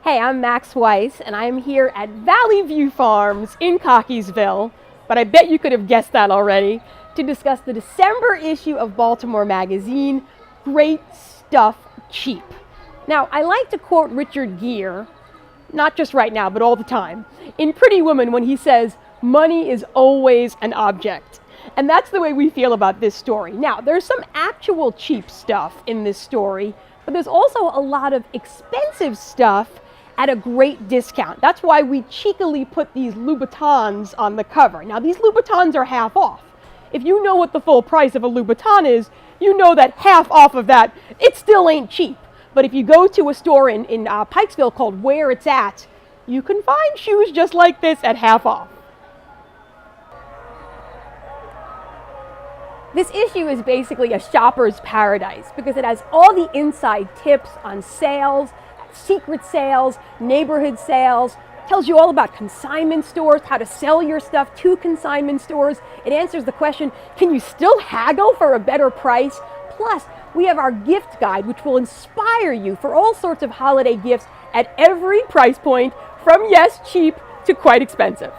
Hey, I'm Max Weiss, and I'm here at Valley View Farms in Cockeysville, but I bet you could have guessed that already, to discuss the December issue of Baltimore Magazine, Great Stuff Cheap. Now, I like to quote Richard Gere, not just right now, but all the time, in Pretty Woman when he says, "Money is always an object." And that's the way we feel about this story. Now, there's some actual cheap stuff in this story, but there's also a lot of expensive stuff at a great discount. That's why we cheekily put these Louboutins on the cover. Now, these Louboutins are half off. If you know what the full price of a Louboutin is, you know that half off of that, it still ain't cheap. But if you go to a store in Pikesville called Where It's At, you can find shoes just like this at half off. This issue is basically a shopper's paradise because it has all the inside tips on sales, secret sales, neighborhood sales, tells you all about consignment stores, how to sell your stuff to consignment stores. It answers the question, can you still haggle for a better price? Plus, we have our gift guide, which will inspire you for all sorts of holiday gifts at every price point, from yes, cheap to quite expensive.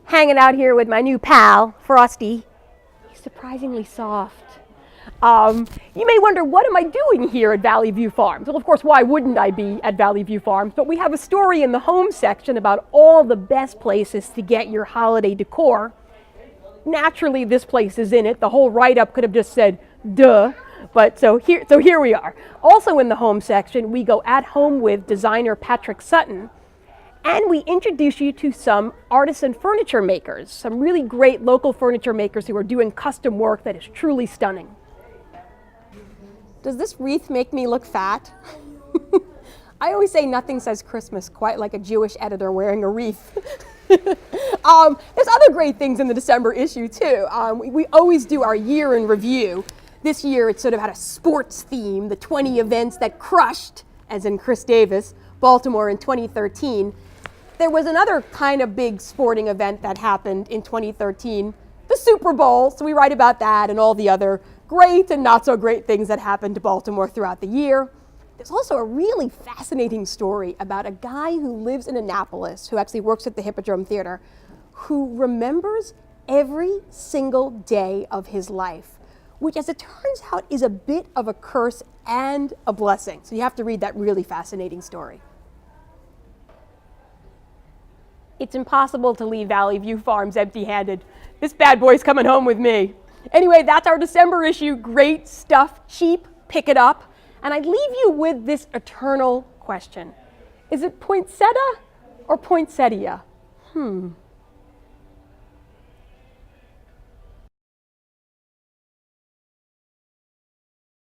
Hanging out here with my new pal, Frosty. He's surprisingly soft. You may wonder, what am I doing here at Valley View Farms? Well, of course, why wouldn't I be at Valley View Farms? But we have a story in the home section about all the best places to get your holiday decor. Naturally, this place is in it. The whole write-up could have just said, duh. But so here we are. Also in the home section, we go at home with designer Patrick Sutton, and we introduce you to some artisan furniture makers, some really great local furniture makers who are doing custom work that is truly stunning. Does this wreath make me look fat? I always say nothing says Christmas quite like a Jewish editor wearing a wreath. There's other great things in the December issue too. We always do our year in review. This year it sort of had a sports theme, the 20 events that crushed, as in Chris Davis, Baltimore in 2013. There was another kind of big sporting event that happened in 2013, the Super Bowl, so we write about that and all the other great and not so great things that happened to Baltimore throughout the year. There's also a really fascinating story about a guy who lives in Annapolis, who actually works at the Hippodrome Theater, who remembers every single day of his life, which, as it turns out, is a bit of a curse and a blessing. So you have to read that really fascinating story. It's impossible to leave Valley View Farms empty-handed. This bad boy's coming home with me. Anyway, that's our December issue. Great stuff, cheap, pick it up. And I leave you with this eternal question. Is it poinsettia or poinsettia?